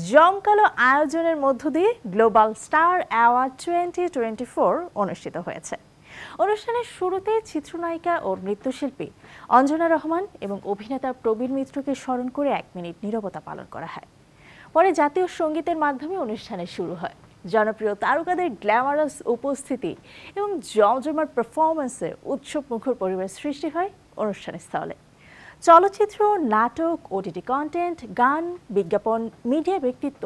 জমকালো আয়োজনের মধ্য দিয়ে গ্লোবাল স্টার অ্যাওয়ার্ড 2024 অনুষ্ঠিত হয়েছে। অনুষ্ঠানের শুরুতে চিত্রনায়িকা ও নৃত্যশিল্পী অঞ্জনা রহমান এবং অভিনেতা প্রবীণ মিত্রকে স্মরণ করে 1 মিনিট নীরবতা পালন করা হয়। পরে জাতীয় সঙ্গীতের মাধ্যমে অনুষ্ঠানের শুরু হয়। জনপ্রিয় তারকাদের গ্ল্যামারাস উপস্থিতি এবং জমজমাট পারফরমেন্সে উৎসবমুখর পরিবেশ সৃষ্টি হয় অনুষ্ঠানের স্থলে। চলচ্চিত্র, নাটক, ওটিটি কন্টেন্ট, গান, বিজ্ঞাপন, মিডিয়া ব্যক্তিত্ব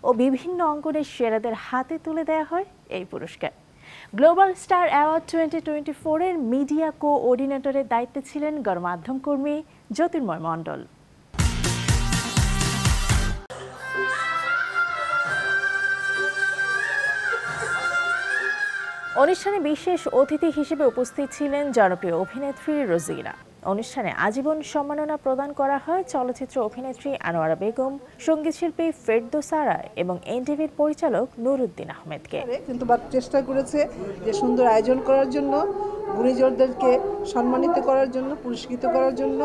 ও বিভিন্ন অঙ্গনের সেরাদের হাতে তুলে দেওয়া হয় এই পুরস্কার। গ্লোবাল স্টার অ্যাওয়ার্ড 2024 এর মিডিয়া কোঅর্ডিনেটরের দায়িত্বে ছিলেন গণমাধ্যম কর্মী জ্যোতির্ময় মণ্ডল। অনুষ্ঠানে বিশেষ অতিথি হিসেবে উপস্থিত ছিলেন জনপ্রিয় অভিনেত্রী রোজিনা। অনুষ্ঠানে আজীবন সম্মাননা প্রদান করা হয় চলচ্চিত্র অভিনেত্রী আনোয়ারা বেগম, সঙ্গীতশিল্পী ফেরদৌস আরা এবং এনটিভির পরিচালক নুরুদ্দিন আহমেদকে। কিন্তু চেষ্টা করেছে যে সুন্দর আয়োজন করার জন্য, গুণীজনদেরকে সম্মানিত করার জন্য, পুরস্কৃত করার জন্য।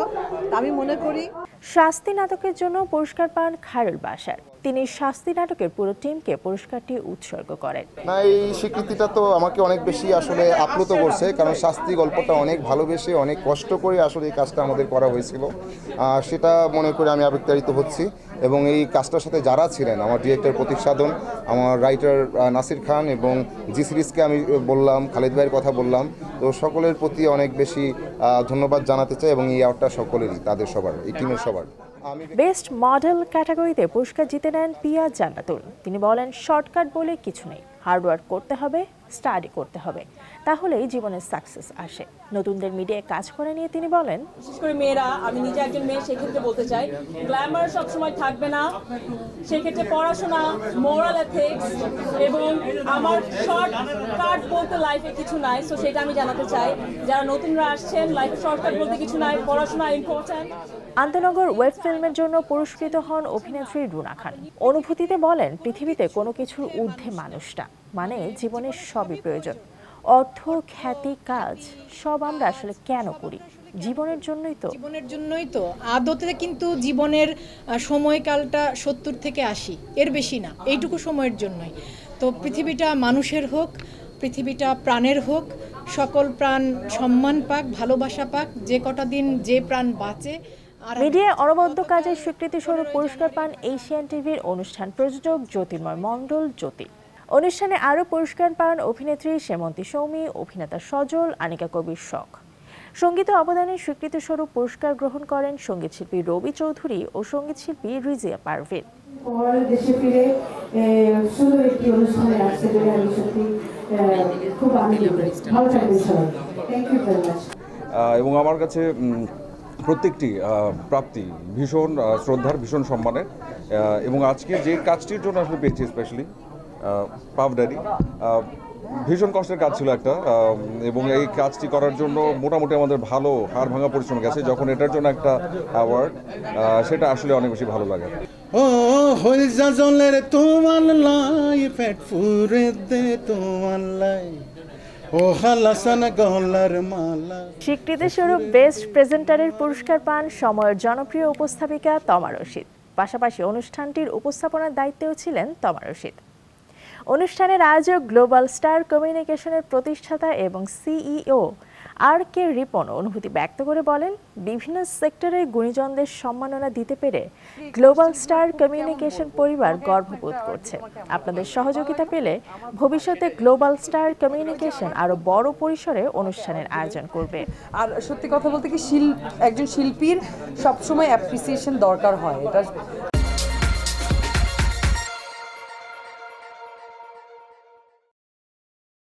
আমি মনে করি শাস্তি নাটকের জন্য পুরস্কার পান খায়রুল বাশার। তিনি শাস্তি নাটকের পুরো টিমকে পুরস্কারটি উৎসর্গ করেন। না, এই স্বীকৃতিটা তো আমাকে অনেক বেশি আসলে আপ্লুত করছে, কারণ শাস্তি গল্পটা অনেক ভালোবেসে অনেক কষ্ট করে আসলে এই কাজটা আমাদের করা হয়েছিল। সেটা মনে করে আমি আবেগতাড়িত হচ্ছি এবং এই কাজটার সাথে যারা ছিলেন, আমার ডিরেক্টর প্রতীক সাধন, আমার রাইটার নাসির খান এবং জি সিরিজকে আমি বললাম, খালিদ ভাইয়ের কথা বললাম, তো সকলের প্রতি অনেক বেশি ধন্যবাদ জানাতে চাই এবং এই অ্যাওয়ার্ডটা সকলেরই, তাদের সবার, এই টিমের সবার। বেস্ট মডেল ক্যাটাগরিতে পুরস্কার জিতে নেন পিয়া জান্নাতুল। তিনি বলেন, শর্টকাট বলে কিছু নেই, হার্ডওয়ার্ক করতে হবে, স্টাডি করতে হবে, তাহলেই জীবনের সাকসেস আসে। নতুনদের মিডিয়ায় কাজ করে নিয়ে তিনি বলেন, বিশেষ করে মেয়েরা, আমি নিজে একজন মেয়ে, সেক্ষেত্রে বলতে চাই গ্ল্যামার সবসময় থাকবে না। সেক্ষেত্রে পড়াশোনা, মোরাল এথিক্স এবং আমার শর্টকাট বলতে লাইফে কিছু নাই। সো সেটা আমি জানাতে চাই যারা নতুনরা আসছেন, লাইফে শর্টকাট বলতে কিছু নাই, পড়াশোনা ইম্পর্ট্যান্ট। আন্তনগর ওয়েব ফিল্মের জন্য পুরস্কৃত হন অভিনেত্রী রুনা খান। অনুভূতিতে বলেন, পৃথিবীতে কোনো কিছুর ঊর্ধ্বে মানুষটা, মানে জীবনের সবই প্রয়োজন। অর্থ, খ্যাতি, কাজ সব আমরা আসলে কেন করি? জীবনের জন্যই তো। আদতে কিন্তু জীবনের সময়কালটা 70 থেকে 80, এর বেশি না, এইটুকু সময়ের জন্যই তো। পৃথিবীটা মানুষের হোক, পৃথিবীটা প্রাণের হোক, সকল প্রাণ সম্মান পাক, ভালোবাসা পাক, যে কটা দিন যে প্রাণ বাঁচে। মিডিয়ায় অনবদ্য কাজের স্বীকৃতি স্বরূপ পুরস্কার পান এশিয়ান টিভির অনুষ্ঠান প্রযোজক জ্যোতির্ময় মণ্ডল জ্যোতি। অনুষ্ঠানে আরও পুরস্কার পান অভিনেত্রী সেমন্তী সৌমি, অভিনেতা সজল, আনিকা কবির শখ। সঙ্গীত অবদানের স্বীকৃতি স্বরূপ পুরস্কার গ্রহণ করেন সঙ্গীতশিল্পী রবি চৌধুরী ও সঙ্গীতশিল্পী রিজিয়া পারভিন। দেশে ফিরে সুন্দর একটি অনুষ্ঠানে আসতে পেরে আমি সত্যি খুব আনন্দিত। ভালো থাকবেন সবাই। Thank you very much. এবং আমার কাছে প্রত্যেকটি প্রাপ্তি ভীষণ শ্রদ্ধার, ভীষণ সম্মানের। এবং আজকে যে কাজটির জন্য আসলে পেয়েছি, স্পেশালি পাফ ড্যাডি, ভীষণ কষ্টের কাজ ছিল একটা, এবং এই কাজটি করার জন্য মোটামুটি আমাদের ভালো হাড় ভাঙা পরিশ্রম গেছে। যখন এটার জন্য একটা অ্যাওয়ার্ড, সেটা আসলে অনেক বেশি ভালো লাগে। স্বীকৃতি স্বরূপ বেস্ট প্রেজেন্টারের পুরস্কার পান সময়ের জনপ্রিয় উপস্থাপিকা তমা রশিদ। পাশাপাশি অনুষ্ঠানটির উপস্থাপনার দায়িত্বেও ছিলেন তমা রশিদ। অনুষ্ঠানের আয়োজক গ্লোবাল স্টার কমিউনিকেশনের প্রতিষ্ঠাতা এবং সিইও RK রিপন অনুভূতি ব্যক্ত করে বলেন, বিভিন্ন সেক্টরে গুণীজনদের সম্মাননা দিতে পেরে গ্লোবাল স্টার কমিউনিকেশন পরিবার গর্ববোধ করছে। আপনাদের সহযোগিতা পেলে ভবিষ্যতে গ্লোবাল স্টার কমিউনিকেশন আরো বড় পরিসরে অনুষ্ঠানের আয়োজন করবে। আর সত্যি কথা বলতে কি, একজন শিল্পীর সবসময় অ্যাপ্রিসিয়েশন দরকার হয়। এটা